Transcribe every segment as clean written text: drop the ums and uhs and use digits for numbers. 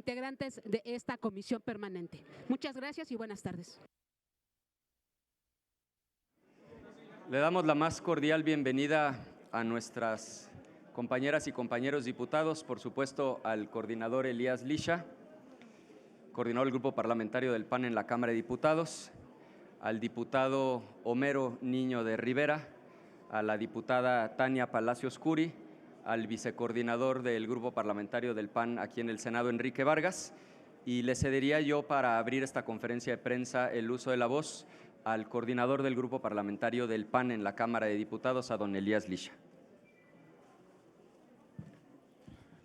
integrantes de esta comisión permanente. Muchas gracias y buenas tardes. Le damos la más cordial bienvenida a nuestras compañeras y compañeros diputados, por supuesto al coordinador Elías Lisha, coordinador del Grupo Parlamentario del PAN en la Cámara de Diputados, al diputado Homero Niño de Rivera, a la diputada Tania Palacios Curi, al vicecoordinador del Grupo Parlamentario del PAN aquí en el Senado, Enrique Vargas, y le cedería yo para abrir esta conferencia de prensa el uso de la voz al coordinador del Grupo Parlamentario del PAN en la Cámara de Diputados, a don Elías Lisha.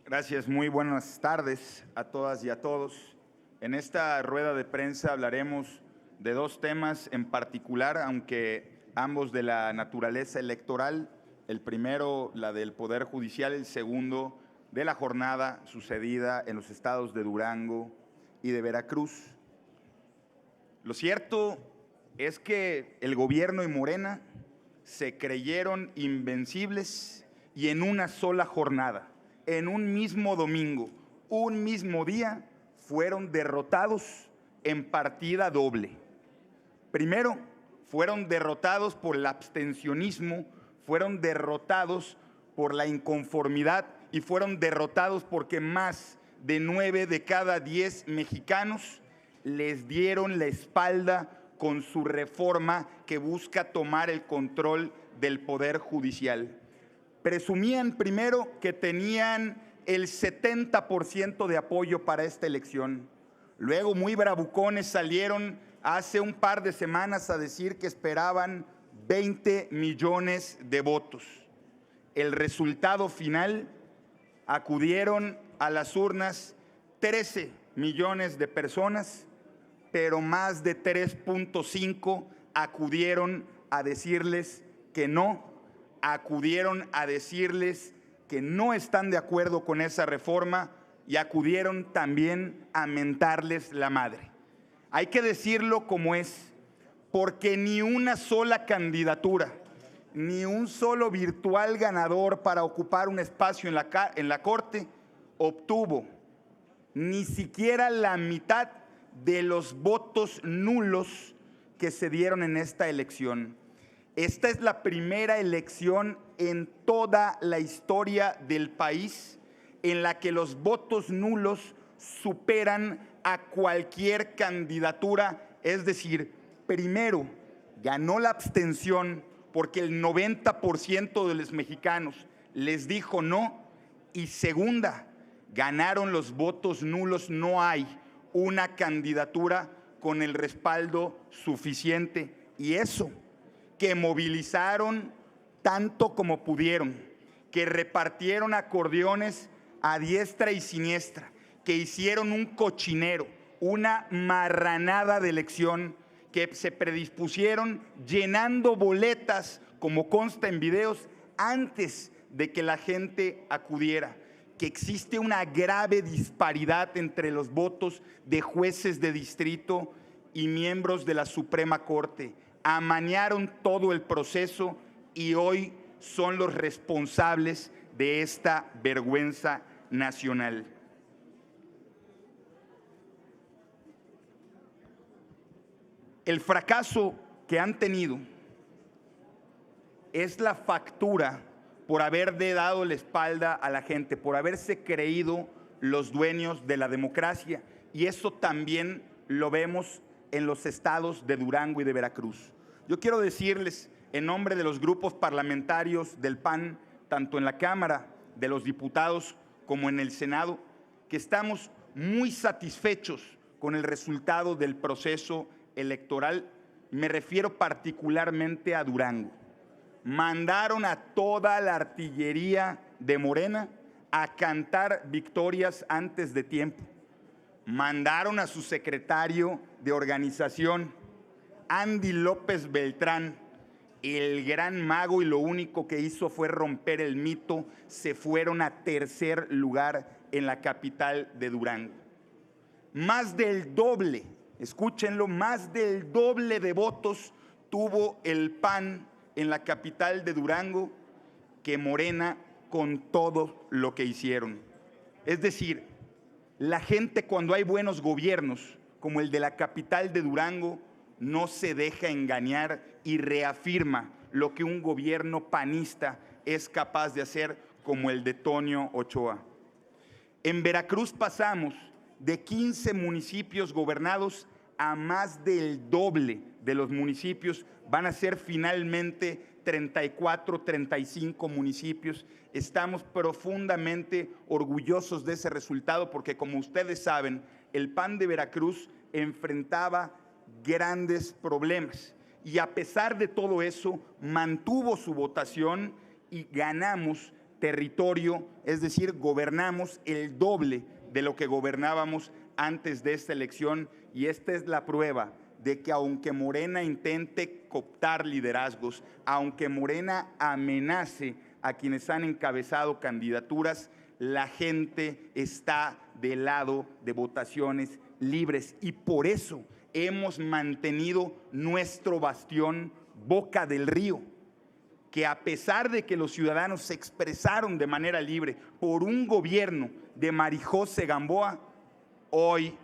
Gracias, muy buenas tardes a todas y a todos. En esta rueda de prensa hablaremos de dos temas en particular, aunque ambos de la naturaleza electoral. El primero, la del Poder Judicial, el segundo, de la jornada sucedida en los estados de Durango y de Veracruz. Lo cierto es que el gobierno y Morena se creyeron invencibles y en una sola jornada, en un mismo domingo, un mismo día, fueron derrotados en partida doble. Primero, fueron derrotados por el abstencionismo, fueron derrotados por la inconformidad y fueron derrotados porque más de 9 de cada 10 mexicanos les dieron la espalda con su reforma que busca tomar el control del Poder Judicial. Presumían primero que tenían el 70% de apoyo para esta elección. Luego, muy bravucones, salieron hace un par de semanas a decir que esperaban 20 millones de votos. El resultado final, acudieron a las urnas 13 millones de personas, pero más de 3.5 acudieron a decirles que no, acudieron a decirles que no están de acuerdo con esa reforma y acudieron también a mentarles la madre. Hay que decirlo como es, porque ni una sola candidatura, ni un solo virtual ganador para ocupar un espacio en la Corte obtuvo ni siquiera la mitad de los votos nulos que se dieron en esta elección. Esta es la primera elección en toda la historia del país en la que los votos nulos superan a cualquier candidatura. Es decir, primero ganó la abstención porque el 90% de los mexicanos les dijo no, y segunda, ganaron los votos nulos. No hay una candidatura con el respaldo suficiente, y eso que movilizaron tanto como pudieron, que repartieron acordeones a diestra y siniestra, que hicieron un cochinero, una marranada de elección, que se predispusieron llenando boletas, como consta en videos, antes de que la gente acudiera, que existe una grave disparidad entre los votos de jueces de distrito y miembros de la Suprema Corte. Amañaron todo el proceso y hoy son los responsables de esta vergüenza nacional. El fracaso que han tenido es la factura por haberle dado la espalda a la gente, por haberse creído los dueños de la democracia, y eso también lo vemos en los estados de Durango y de Veracruz. Yo quiero decirles, en nombre de los grupos parlamentarios del PAN, tanto en la Cámara de los Diputados como en el Senado, que estamos muy satisfechos con el resultado del proceso electoral. Me refiero particularmente a Durango. Mandaron a toda la artillería de Morena a cantar victorias antes de tiempo. Mandaron a su secretario de organización, Andy López Beltrán, el gran mago, y lo único que hizo fue romper el mito. Se fueron a tercer lugar en la capital de Durango. Más del doble, escúchenlo, más del doble de votos tuvo el PAN en la capital de Durango que Morena, con todo lo que hicieron. Es decir, La gente, cuando hay buenos gobiernos, como el de la capital de Durango, no se deja engañar y reafirma lo que un gobierno panista es capaz de hacer, como el de Tonio Ochoa. En Veracruz pasamos de 15 municipios gobernados a más del doble de los municipios. Van a ser finalmente 34, 35 municipios. Estamos profundamente orgullosos de ese resultado porque, como ustedes saben, el PAN de Veracruz enfrentaba grandes problemas y, a pesar de todo eso, mantuvo su votación y ganamos territorio, es decir, gobernamos el doble de lo que gobernábamos antes de esta elección, y esta es la prueba de que aunque Morena intente cooptar liderazgos, aunque Morena amenace a quienes han encabezado candidaturas, la gente está del lado de votaciones libres, y por eso hemos mantenido nuestro bastión Boca del Río, que a pesar de que los ciudadanos se expresaron de manera libre por un gobierno de Marijose Gamboa, hoy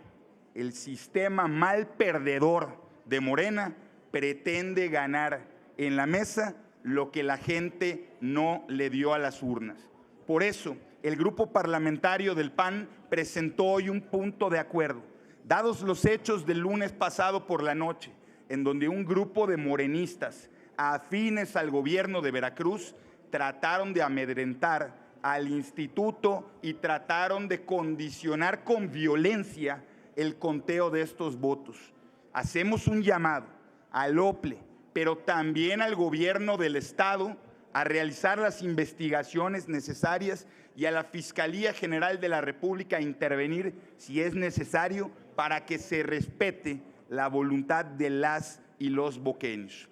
el sistema mal perdedor de Morena pretende ganar en la mesa lo que la gente no le dio a las urnas. Por eso, el grupo parlamentario del PAN presentó hoy un punto de acuerdo, dados los hechos del lunes pasado por la noche, en donde un grupo de morenistas afines al gobierno de Veracruz trataron de amedrentar al instituto y trataron de condicionar con violencia el conteo de estos votos. Hacemos un llamado al OPLE, pero también al gobierno del Estado, a realizar las investigaciones necesarias y a la Fiscalía General de la República a intervenir si es necesario para que se respete la voluntad de las y los boqueños.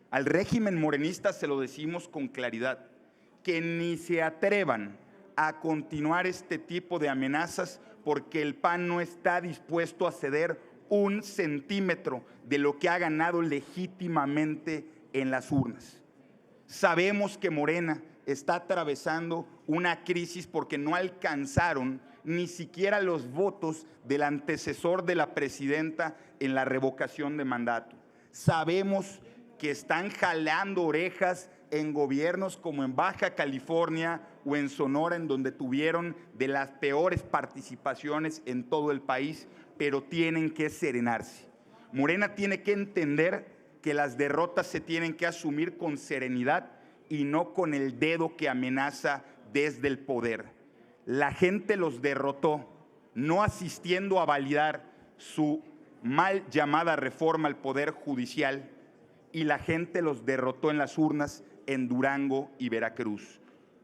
Al régimen morenista se lo decimos con claridad, que ni se atrevan a continuar este tipo de amenazas, porque el PAN no está dispuesto a ceder un centímetro de lo que ha ganado legítimamente en las urnas. Sabemos que Morena está atravesando una crisis porque no alcanzaron ni siquiera los votos del antecesor de la presidenta en la revocación de mandato. Sabemos que están jalando orejas en gobiernos como en Baja California o en Sonora, en donde tuvieron de las peores participaciones en todo el país, pero tienen que serenarse. Morena tiene que entender que las derrotas se tienen que asumir con serenidad y no con el dedo que amenaza desde el poder. La gente los derrotó, no asistiendo a validar su mal llamada reforma al Poder Judicial, y la gente los derrotó en las urnas en Durango y Veracruz.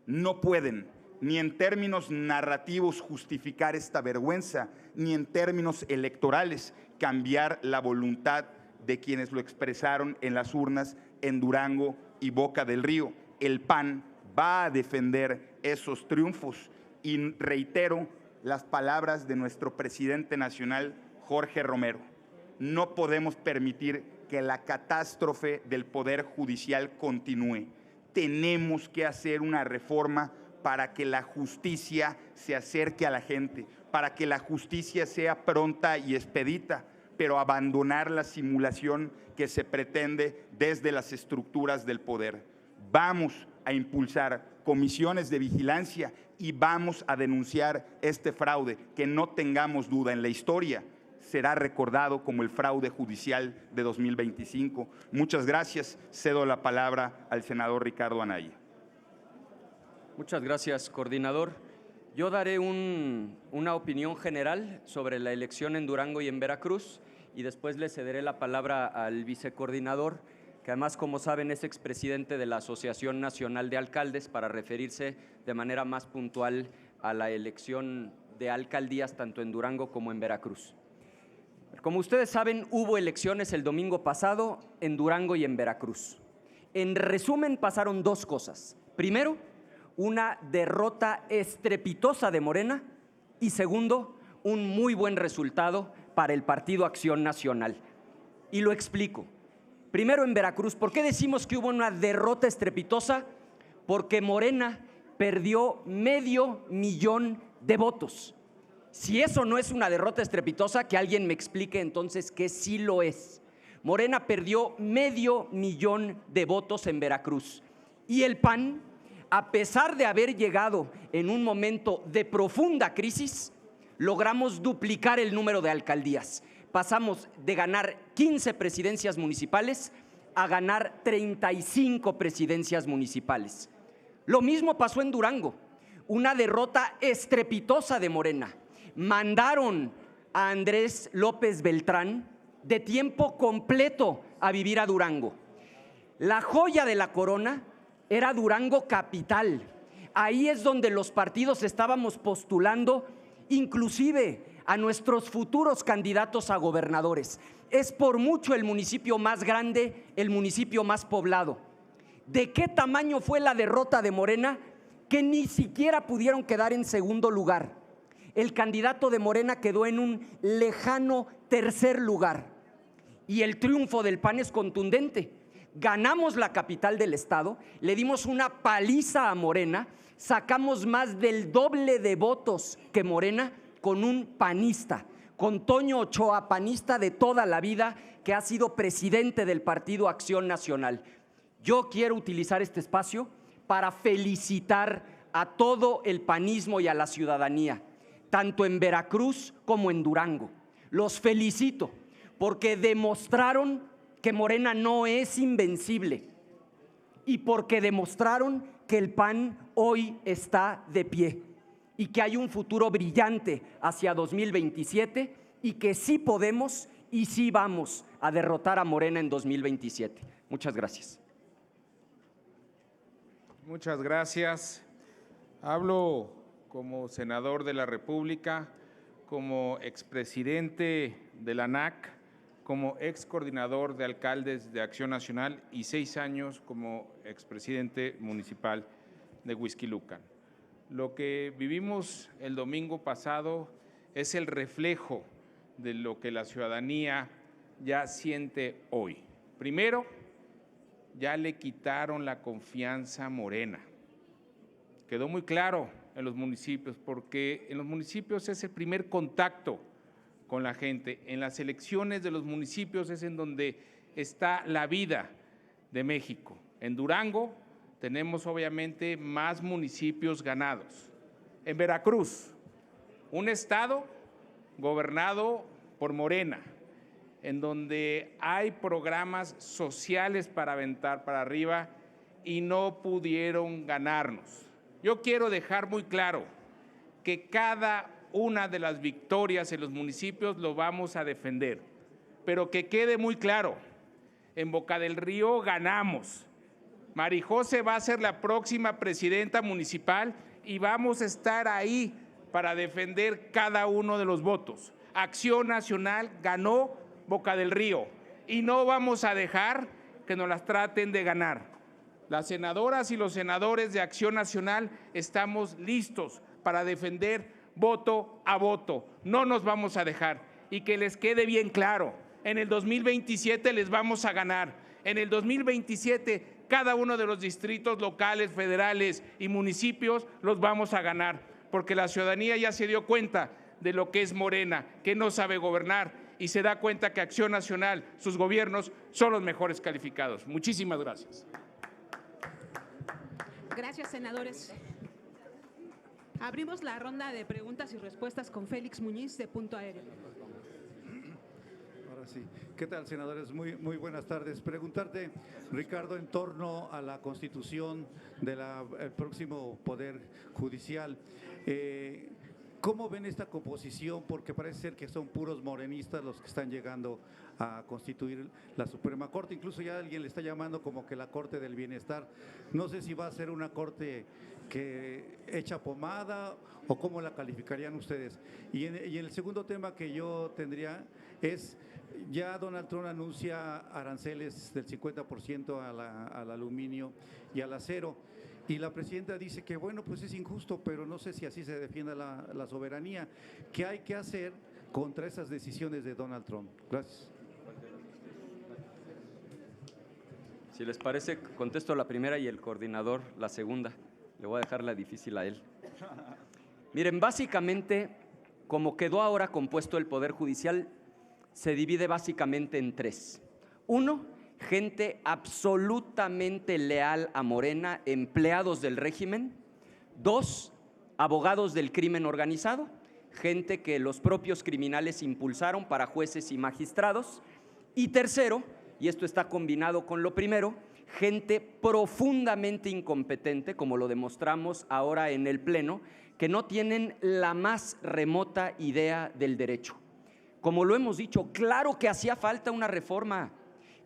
No pueden, ni en términos narrativos, justificar esta vergüenza, ni en términos electorales, cambiar la voluntad de quienes lo expresaron en las urnas en Durango y Boca del Río. El PAN va a defender esos triunfos, y reitero las palabras de nuestro presidente nacional, Jorge Romero. No podemos permitir que la catástrofe del Poder Judicial continúe. Tenemos que hacer una reforma para que la justicia se acerque a la gente, para que la justicia sea pronta y expedita, pero abandonar la simulación que se pretende desde las estructuras del poder. Vamos a impulsar comisiones de vigilancia y vamos a denunciar este fraude, que no tengamos duda, en la historia será recordado como el fraude judicial de 2025. Muchas gracias. Cedo la palabra al senador Ricardo Anaya. Muchas gracias, coordinador. Yo daré una opinión general sobre la elección en Durango y en Veracruz, y después le cederé la palabra al vicecoordinador, que además, como saben, es expresidente de la Asociación Nacional de Alcaldes, para referirse de manera más puntual a la elección de alcaldías tanto en Durango como en Veracruz. Como ustedes saben, hubo elecciones el domingo pasado en Durango y en Veracruz. En resumen, pasaron dos cosas. Primero, una derrota estrepitosa de Morena, y segundo, un muy buen resultado para el Partido Acción Nacional. Y lo explico. Primero, en Veracruz, ¿por qué decimos que hubo una derrota estrepitosa? Porque Morena perdió 500,000 de votos. Si eso no es una derrota estrepitosa, que alguien me explique entonces qué sí lo es. Morena perdió 500,000 de votos en Veracruz. Y el PAN, a pesar de haber llegado en un momento de profunda crisis, logramos duplicar el número de alcaldías. Pasamos de ganar 15 presidencias municipales a ganar 35 presidencias municipales. Lo mismo pasó en Durango, una derrota estrepitosa de Morena. Mandaron a Andrés López Beltrán de tiempo completo a vivir a Durango. La joya de la corona era Durango capital. Ahí es donde los partidos estábamos postulando inclusive a nuestros futuros candidatos a gobernadores. Es por mucho el municipio más grande, el municipio más poblado. ¿De qué tamaño fue la derrota de Morena? Que ni siquiera pudieron quedar en segundo lugar. El candidato de Morena quedó en un lejano tercer lugar. Y el triunfo del PAN es contundente. Ganamos la capital del estado, le dimos una paliza a Morena, sacamos más del doble de votos que Morena con un panista, con Toño Ochoa, panista de toda la vida, que ha sido presidente del Partido Acción Nacional. Yo quiero utilizar este espacio para felicitar a todo el panismo y a la ciudadanía, tanto en Veracruz como en Durango. Los felicito porque demostraron que Morena no es invencible y porque demostraron que el PAN hoy está de pie y que hay un futuro brillante hacia 2027 y que sí podemos y sí vamos a derrotar a Morena en 2027. Muchas gracias. Muchas gracias. Hablo como senador de la República, como expresidente de la ANAC, como ex coordinador de alcaldes de Acción Nacional y 6 años como expresidente municipal de Huixquilucan. Lo que vivimos el domingo pasado es el reflejo de lo que la ciudadanía ya siente hoy. Primero, ya le quitaron la confianza a Morena. Quedó muy claro en los municipios, porque en los municipios es el primer contacto con la gente. En las elecciones de los municipios es en donde está la vida de México. En Durango tenemos obviamente más municipios ganados. En Veracruz, un estado gobernado por Morena, en donde hay programas sociales para aventar para arriba y no pudieron ganarnos. Yo quiero dejar muy claro que cada una de las victorias en los municipios lo vamos a defender, pero que quede muy claro, en Boca del Río ganamos. Marijose va a ser la próxima presidenta municipal y vamos a estar ahí para defender cada uno de los votos. Acción Nacional ganó Boca del Río y no vamos a dejar que nos las traten de ganar. Las senadoras y los senadores de Acción Nacional estamos listos para defender voto a voto. No nos vamos a dejar. Y que les quede bien claro, en el 2027 les vamos a ganar. En el 2027 cada uno de los distritos locales, federales y municipios los vamos a ganar, porque la ciudadanía ya se dio cuenta de lo que es Morena, que no sabe gobernar, y se da cuenta que Acción Nacional, sus gobiernos, son los mejores calificados. Muchísimas gracias. Gracias, senadores. Abrimos la ronda de preguntas y respuestas con Félix Muñiz, de Punto Aéreo. Ahora sí. ¿Qué tal, senadores? Muy buenas tardes. Preguntarte, Ricardo, en torno a la constitución del próximo Poder Judicial. ¿Cómo ven esta composición? Porque parece ser que son puros morenistas los que están llegando a constituir la Suprema Corte. Incluso ya alguien le está llamando como que la Corte del Bienestar. No sé si va a ser una corte que echa pomada o cómo la calificarían ustedes. Y en el segundo tema que yo tendría es, ya Donald Trump anuncia aranceles del 50% al aluminio y al acero. Y la presidenta dice que, bueno, pues es injusto, pero no sé si así se defienda la soberanía. ¿Qué hay que hacer contra esas decisiones de Donald Trump? Gracias. Si les parece, contesto la primera y el coordinador la segunda. Le voy a dejar la difícil a él. Miren, básicamente como quedó ahora compuesto el Poder Judicial, se divide básicamente en tres. Uno, gente absolutamente leal a Morena, empleados del régimen. Dos, abogados del crimen organizado, gente que los propios criminales impulsaron para jueces y magistrados. Y tercero, y esto está combinado con lo primero, gente profundamente incompetente, como lo demostramos ahora en el Pleno, que no tienen la más remota idea del derecho. Como lo hemos dicho, claro que hacía falta una reforma,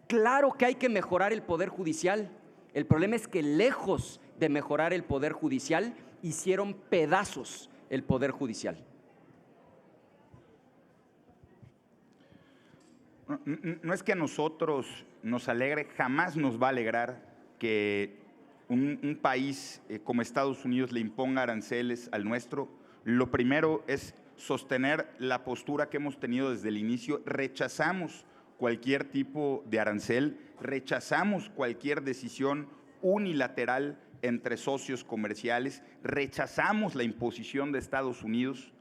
claro que hay que mejorar el Poder Judicial. El problema es que lejos de mejorar el Poder Judicial, hicieron pedazos el Poder Judicial. No es que a nosotros nos alegre, jamás nos va a alegrar que un país como Estados Unidos le imponga aranceles al nuestro. Lo primero es sostener la postura que hemos tenido desde el inicio. Rechazamos cualquier tipo de arancel, rechazamos cualquier decisión unilateral entre socios comerciales, rechazamos la imposición de Estados Unidos,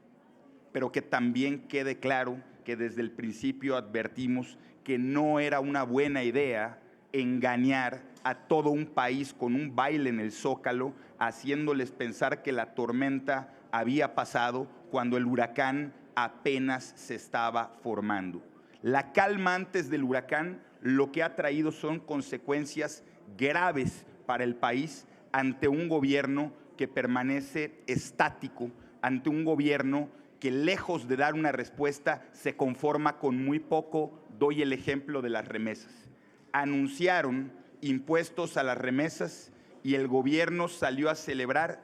pero que también quede claro que desde el principio advertimos que no era una buena idea engañar a todo un país con un baile en el Zócalo, haciéndoles pensar que la tormenta había pasado cuando el huracán apenas se estaba formando. La calma antes del huracán lo que ha traído son consecuencias graves para el país ante un gobierno que permanece estático, ante un gobierno que lejos de dar una respuesta se conforma con muy poco. Doy el ejemplo de las remesas. Anunciaron impuestos a las remesas y el gobierno salió a celebrar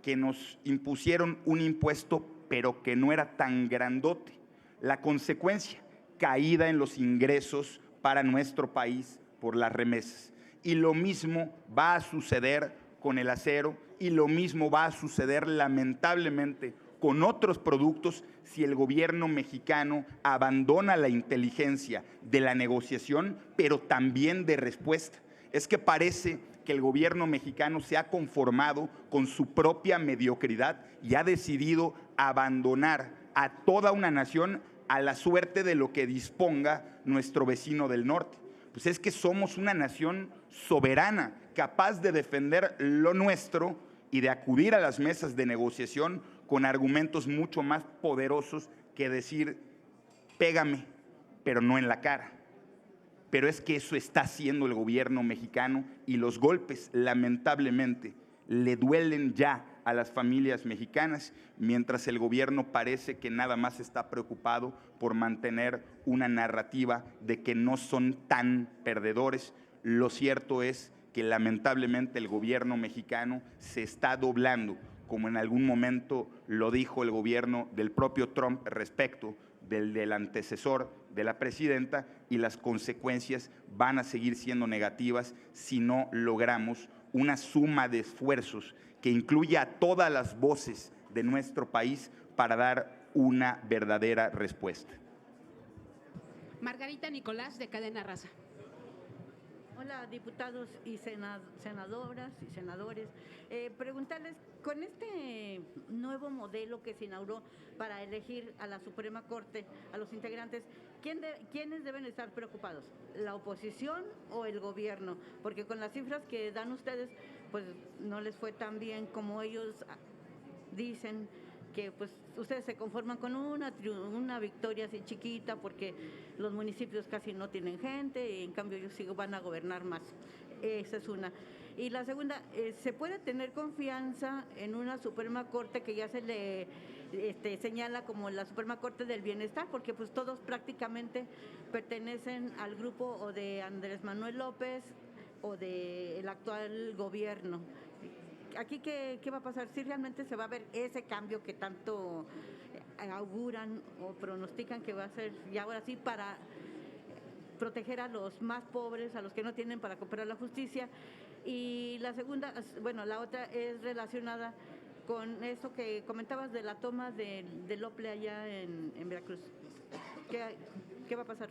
que nos impusieron un impuesto, pero que no era tan grandote. La consecuencia, caída en los ingresos para nuestro país por las remesas. Y lo mismo va a suceder con el acero y lo mismo va a suceder lamentablemente con otros productos si el gobierno mexicano abandona la inteligencia de la negociación, pero también de respuesta. Es que parece que el gobierno mexicano se ha conformado con su propia mediocridad y ha decidido abandonar a toda una nación a la suerte de lo que disponga nuestro vecino del norte. Pues es que somos una nación soberana, capaz de defender lo nuestro y de acudir a las mesas de negociación con argumentos mucho más poderosos que decir, pégame, pero no en la cara. Pero es que eso está haciendo el gobierno mexicano y los golpes, lamentablemente, le duelen ya a las familias mexicanas, mientras el gobierno parece que nada más está preocupado por mantener una narrativa de que no son tan perdedores. Lo cierto es que lamentablemente el gobierno mexicano se está doblando, como en algún momento lo dijo el gobierno del propio Trump respecto del antecesor de la presidenta, y las consecuencias van a seguir siendo negativas si no logramos una suma de esfuerzos que incluya a todas las voces de nuestro país para dar una verdadera respuesta. Margarita Nicolás, de Cadena Raza. Hola, diputados y senadoras y senadores. Preguntarles, con este nuevo modelo que se inauguró para elegir a la Suprema Corte, a los integrantes, ¿quiénes deben estar preocupados? ¿La oposición o el gobierno? Porque con las cifras que dan ustedes, pues no les fue tan bien como ellos dicen, que pues ustedes se conforman con una victoria así chiquita porque los municipios casi no tienen gente y en cambio ellos sí van a gobernar más. Esa es una. Y la segunda, ¿se puede tener confianza en una Suprema Corte que ya se le señala como la Suprema Corte del Bienestar? Porque pues todos prácticamente pertenecen al grupo o de Andrés Manuel López o del actual gobierno. Aquí, ¿qué va a pasar? Si realmente se va a ver ese cambio que tanto auguran o pronostican que va a ser, y ahora sí, para proteger a los más pobres, a los que no tienen para comprar la justicia. Y la segunda, bueno, la otra es relacionada con eso que comentabas de la toma del Ople allá en Veracruz. ¿Qué va a pasar?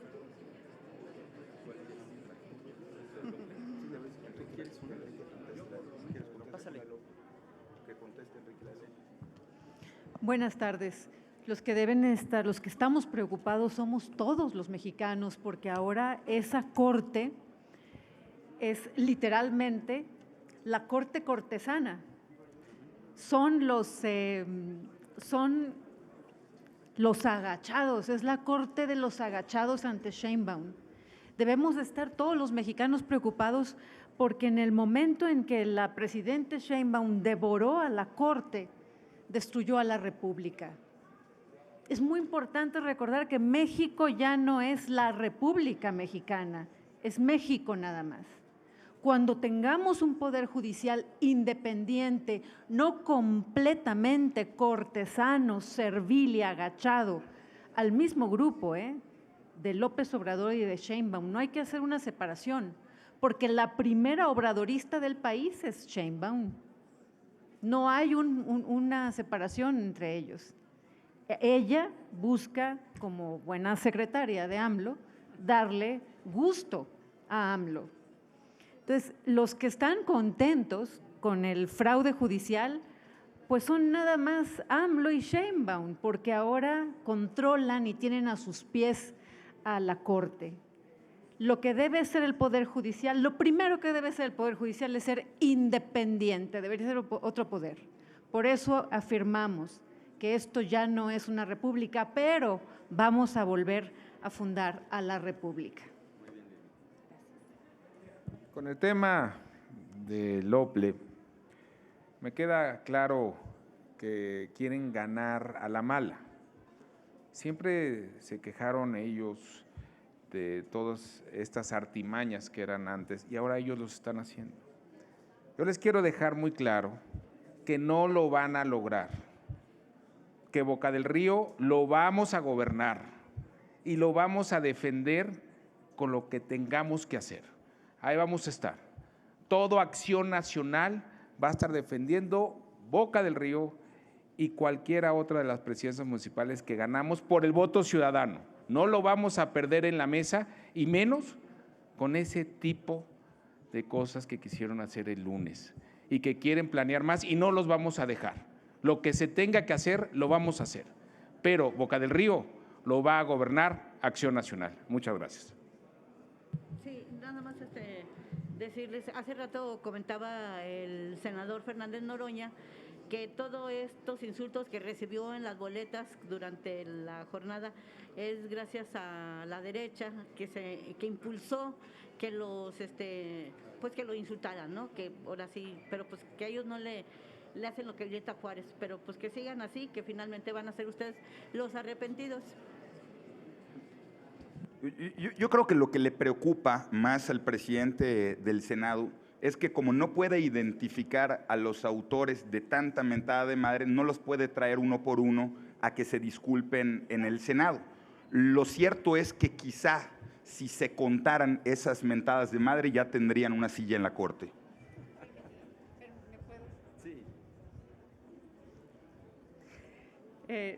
Buenas tardes. Los que deben estar, los que estamos preocupados somos todos los mexicanos, porque ahora esa corte es literalmente la corte cortesana. Son los agachados, es la corte de los agachados ante Sheinbaum. Debemos estar todos los mexicanos preocupados porque en el momento en que la presidenta Sheinbaum devoró a la corte, destruyó a la República. Es muy importante recordar que México ya no es la República Mexicana, es México nada más. Cuando tengamos un poder judicial independiente, no completamente cortesano, servil y agachado, al mismo grupo, de López Obrador y de Sheinbaum, no hay que hacer una separación, porque la primera obradorista del país es Sheinbaum. No hay una separación entre ellos. Ella busca, como buena secretaria de AMLO, darle gusto a AMLO. Entonces, los que están contentos con el fraude judicial, pues son nada más AMLO y Sheinbaum, porque ahora controlan y tienen a sus pies a la Corte. Lo que debe ser el Poder Judicial, lo primero que debe ser el Poder Judicial es ser independiente, debería ser otro poder. Por eso afirmamos que esto ya no es una república, pero vamos a volver a fundar a la república. Con el tema del OPLE, me queda claro que quieren ganar a la mala. Siempre se quejaron ellos de todas estas artimañas que eran antes y ahora ellos los están haciendo. Yo les quiero dejar muy claro que no lo van a lograr, que Boca del Río lo vamos a gobernar y lo vamos a defender con lo que tengamos que hacer. Ahí vamos a estar. Todo Acción Nacional va a estar defendiendo Boca del Río y cualquiera otra de las presidencias municipales que ganamos por el voto ciudadano. No lo vamos a perder en la mesa y menos con ese tipo de cosas que quisieron hacer el lunes y que quieren planear más y no los vamos a dejar. Lo que se tenga que hacer, lo vamos a hacer. Pero Boca del Río lo va a gobernar Acción Nacional. Muchas gracias. Sí, nada más decirles, hace rato comentaba el senador Fernández Noroña que todos estos insultos que recibió en las boletas durante la jornada es gracias a la derecha que impulsó que los pues que lo insultaran, ¿no? Que ahora sí, pero pues que ellos no le hacen lo que Violeta Juárez, pero pues que sigan así, que finalmente van a ser ustedes los arrepentidos. Yo creo que lo que le preocupa más al presidente del Senado es que como no puede identificar a los autores de tanta mentada de madre, no los puede traer uno por uno a que se disculpen en el Senado. Lo cierto es que quizá si se contaran esas mentadas de madre ya tendrían una silla en la Corte.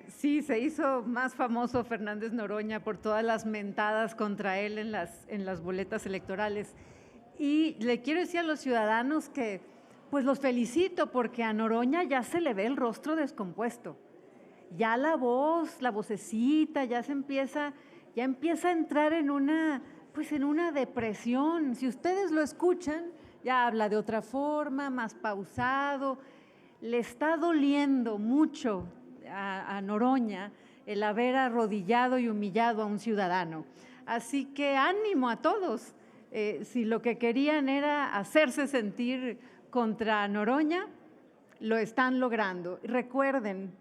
Sí, se hizo más famoso Fernández Noroña por todas las mentadas contra él en las boletas electorales. Y le quiero decir a los ciudadanos que pues los felicito porque a Noroña ya se le ve el rostro descompuesto. Ya la voz, la vocecita, ya empieza a entrar en una depresión. Si ustedes lo escuchan, ya habla de otra forma, más pausado. Le está doliendo mucho a Noroña el haber arrodillado y humillado a un ciudadano. Así que ánimo a todos. Si lo que querían era hacerse sentir contra Noroña, lo están logrando. Recuerden,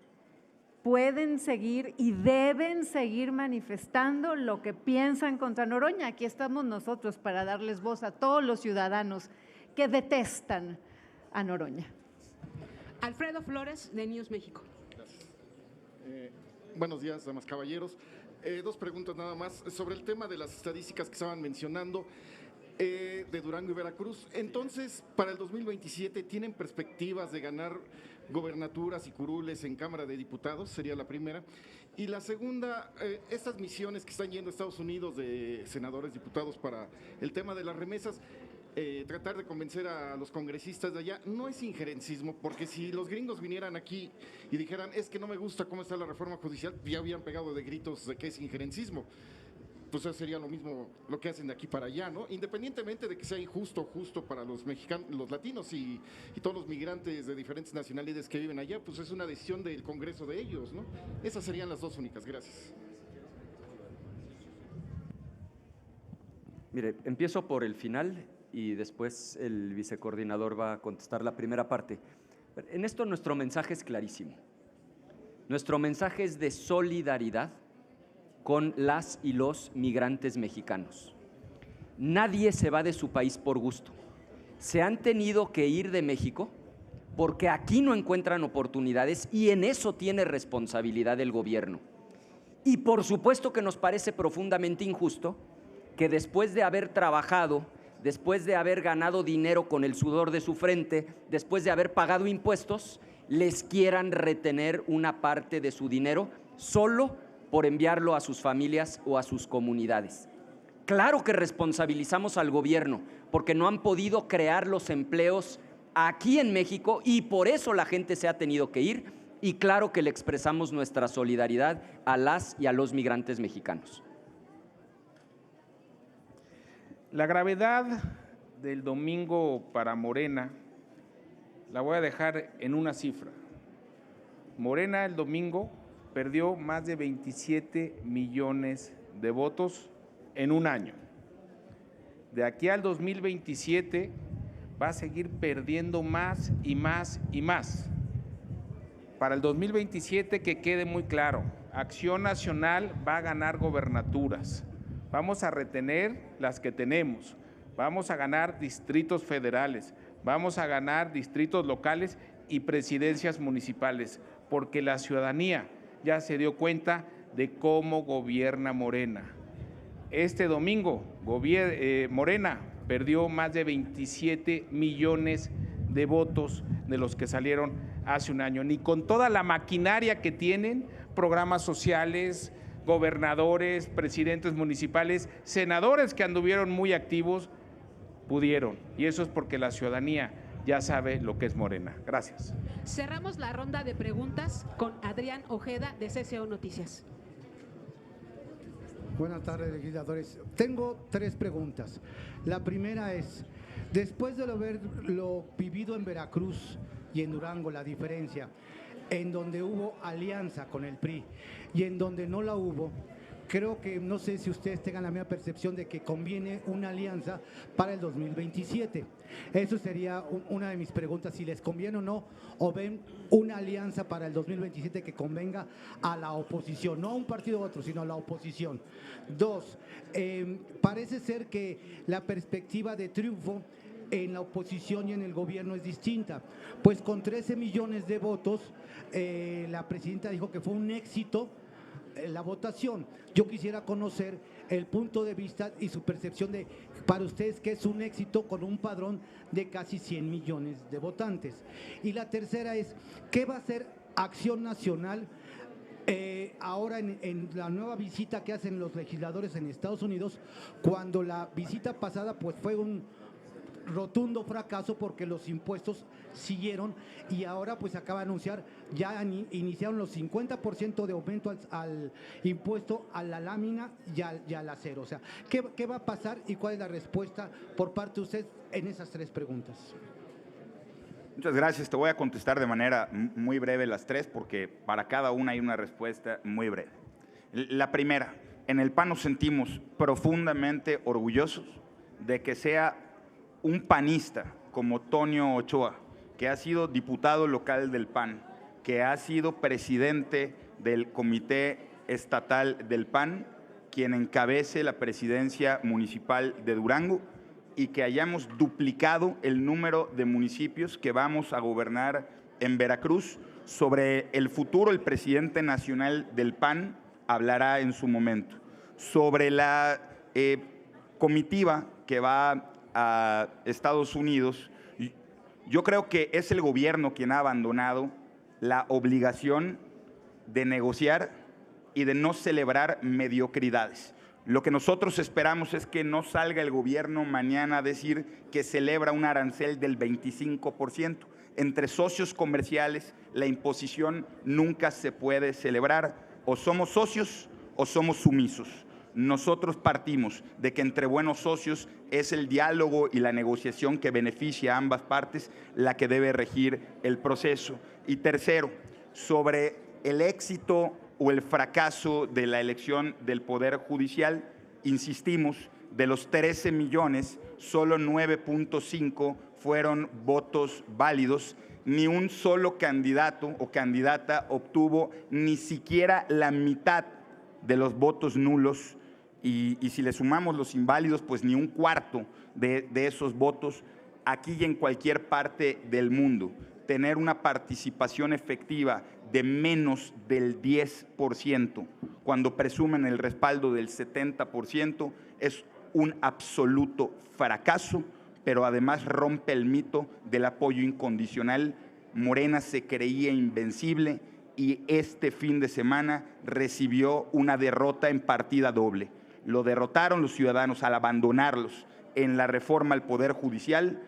pueden seguir y deben seguir manifestando lo que piensan contra Noroña. Aquí estamos nosotros para darles voz a todos los ciudadanos que detestan a Noroña. Alfredo Flores, de News México. Buenos días, damas, caballeros. Dos preguntas nada más sobre el tema de las estadísticas que estaban mencionando de Durango y Veracruz. Entonces, para el 2027, ¿tienen perspectivas de ganar gobernaturas y curules en Cámara de Diputados? Sería la primera. Y la segunda, estas misiones que están yendo a Estados Unidos de senadores, diputados para el tema de las remesas, tratar de convencer a los congresistas de allá, no es injerencismo, porque si los gringos vinieran aquí y dijeran, es que no me gusta cómo está la reforma judicial, ya habían pegado de gritos de que es injerencismo. Pues eso sería lo mismo lo que hacen de aquí para allá, ¿no? Independientemente de que sea injusto, justo para los mexicanos, los latinos y todos los migrantes de diferentes nacionalidades que viven allá, pues es una decisión del Congreso de ellos, ¿no? Esas serían las dos únicas. Gracias. Mire, empiezo por el final y después el vicecoordinador va a contestar la primera parte. En esto nuestro mensaje es clarísimo. Nuestro mensaje es de solidaridad con las y los migrantes mexicanos. Nadie se va de su país por gusto. Se han tenido que ir de México porque aquí no encuentran oportunidades y en eso tiene responsabilidad el gobierno. Y por supuesto que nos parece profundamente injusto que después de haber trabajado, después de haber ganado dinero con el sudor de su frente, después de haber pagado impuestos, les quieran retener una parte de su dinero solo por enviarlo a sus familias o a sus comunidades. Claro que responsabilizamos al gobierno porque no han podido crear los empleos aquí en México y por eso la gente se ha tenido que ir, y claro que le expresamos nuestra solidaridad a las y a los migrantes mexicanos. La gravedad del domingo para Morena la voy a dejar en una cifra. Morena el domingo perdió más de 27 millones de votos en un año. De aquí al 2027 va a seguir perdiendo más y más y más. Para el 2027, que quede muy claro, Acción Nacional va a ganar gobernaturas. Vamos a retener las que tenemos, vamos a ganar distritos federales, vamos a ganar distritos locales y presidencias municipales, porque la ciudadanía ya se dio cuenta de cómo gobierna Morena. Este domingo, Morena perdió más de 27 millones de votos de los que salieron hace un año. Ni con toda la maquinaria que tienen, programas sociales, gobernadores, presidentes municipales, senadores que anduvieron muy activos, pudieron. Y eso es porque la ciudadanía ya sabe lo que es Morena. Gracias. Cerramos la ronda de preguntas con Adrián Ojeda de CCO Noticias. Buenas tardes, legisladores. Tengo 3 preguntas. La primera es, después de lo vivido en Veracruz y en Durango, la diferencia, en donde hubo alianza con el PRI y en donde no la hubo, creo que, no sé si ustedes tengan la misma percepción de que conviene una alianza para el 2027. Eso sería una de mis preguntas, si les conviene o no, o ven una alianza para el 2027 que convenga a la oposición, no a un partido u otro, sino a la oposición. 2, parece ser que la perspectiva de triunfo en la oposición y en el gobierno es distinta, pues con 13 millones de votos, la presidenta dijo que fue un éxito la votación. Yo quisiera conocer el punto de vista y su percepción de, para ustedes, que es un éxito con un padrón de casi 100 millones de votantes. Y la tercera es, ¿qué va a hacer Acción Nacional ahora en la nueva visita que hacen los legisladores en Estados Unidos, cuando la visita pasada pues fue un rotundo fracaso porque los impuestos siguieron y ahora pues acaba de anunciar, ya iniciaron los 50% de aumento al impuesto a la lámina y al acero? O sea, ¿qué va a pasar y cuál es la respuesta por parte de usted en esas 3 preguntas? Muchas gracias. Te voy a contestar de manera muy breve las 3 porque para cada una hay una respuesta muy breve. La primera, en el PAN nos sentimos profundamente orgullosos de que sea un panista como Tonio Ochoa, que ha sido diputado local del PAN, que ha sido presidente del Comité Estatal del PAN, quien encabece la presidencia municipal de Durango, y que hayamos duplicado el número de municipios que vamos a gobernar en Veracruz. Sobre el futuro, el presidente nacional del PAN hablará en su momento. Sobre la comitiva que va a Estados Unidos, yo creo que es el gobierno quien ha abandonado la obligación de negociar y de no celebrar mediocridades. Lo que nosotros esperamos es que no salga el gobierno mañana a decir que celebra un arancel del 25%. Entre socios comerciales, la imposición nunca se puede celebrar. O somos socios o somos sumisos. Nosotros partimos de que entre buenos socios es el diálogo y la negociación que beneficia a ambas partes la que debe regir el proceso. Y tercero, sobre el éxito o el fracaso de la elección del Poder Judicial, insistimos, de los 13 millones, solo 9.5 fueron votos válidos. Ni un solo candidato o candidata obtuvo ni siquiera la mitad de los votos nulos y si le sumamos los inválidos, pues ni un cuarto de esos votos. Aquí y en cualquier parte del mundo, tener una participación efectiva de menos del 10%, cuando presumen el respaldo del 70%, es un absoluto fracaso, pero además rompe el mito del apoyo incondicional. Morena se creía invencible y este fin de semana recibió una derrota en partida doble. Lo derrotaron los ciudadanos al abandonarlos en la reforma al Poder Judicial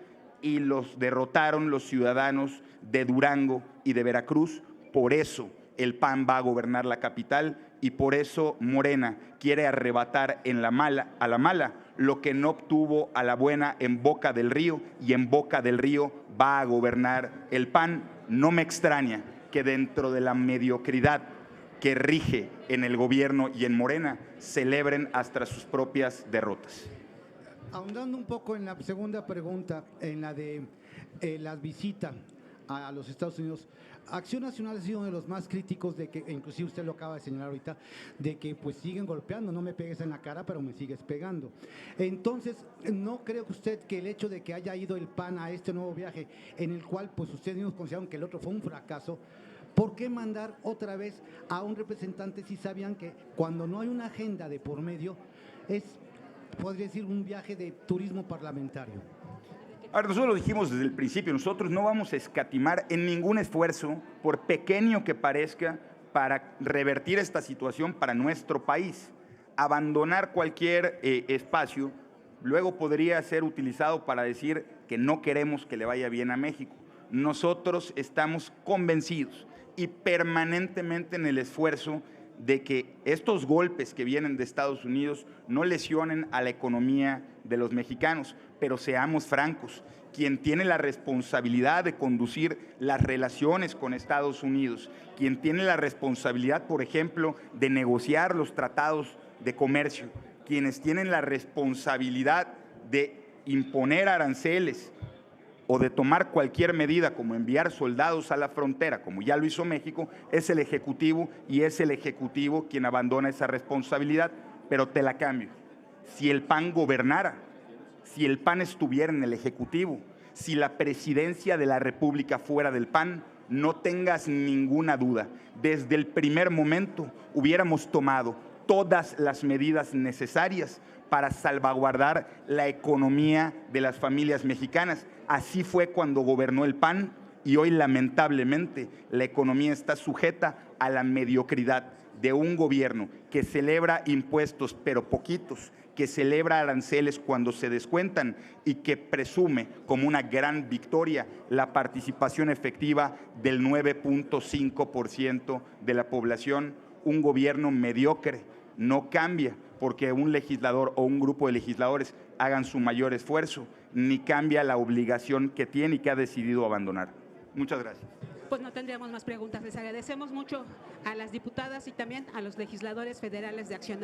y los derrotaron los ciudadanos de Durango y de Veracruz. Por eso el PAN va a gobernar la capital y por eso Morena quiere arrebatar a la mala lo que no obtuvo a la buena en Boca del Río, y en Boca del Río va a gobernar el PAN. No me extraña que dentro de la mediocridad que rige en el gobierno y en Morena celebren hasta sus propias derrotas. Ahondando un poco en la segunda pregunta, en la de la visita a los Estados Unidos, Acción Nacional ha sido uno de los más críticos de que, inclusive usted lo acaba de señalar ahorita, de que pues siguen golpeando, no me pegues en la cara, pero me sigues pegando. Entonces, ¿no cree usted que el hecho de que haya ido el PAN a este nuevo viaje, en el cual pues ustedes mismos consideraron que el otro fue un fracaso, ¿por qué mandar otra vez a un representante si sabían que cuando no hay una agenda de por medio es, podría decir, un viaje de turismo parlamentario? Ahora, nosotros lo dijimos desde el principio, nosotros no vamos a escatimar en ningún esfuerzo, por pequeño que parezca, para revertir esta situación para nuestro país. Abandonar cualquier espacio luego podría ser utilizado para decir que no queremos que le vaya bien a México. Nosotros estamos convencidos y permanentemente en el esfuerzo de que estos golpes que vienen de Estados Unidos no lesionen a la economía de los mexicanos. Pero seamos francos, quien tiene la responsabilidad de conducir las relaciones con Estados Unidos, quien tiene la responsabilidad, por ejemplo, de negociar los tratados de comercio, quienes tienen la responsabilidad de imponer aranceles o de tomar cualquier medida como enviar soldados a la frontera, como ya lo hizo México, es el Ejecutivo, y es el Ejecutivo quien abandona esa responsabilidad. Pero te la cambio, si el PAN gobernara, si el PAN estuviera en el Ejecutivo, si la presidencia de la República fuera del PAN, no tengas ninguna duda, desde el primer momento hubiéramos tomado todas las medidas necesarias para salvaguardar la economía de las familias mexicanas. Así fue cuando gobernó el PAN y hoy lamentablemente la economía está sujeta a la mediocridad de un gobierno que celebra impuestos pero poquitos, que celebra aranceles cuando se descuentan y que presume como una gran victoria la participación efectiva del 9.5% de la población. Un gobierno mediocre no cambia porque un legislador o un grupo de legisladores hagan su mayor esfuerzo, ni cambia la obligación que tiene y que ha decidido abandonar. Muchas gracias. Pues no tendríamos más preguntas. Les agradecemos mucho a las diputadas y también a los legisladores federales de Acción Nacional.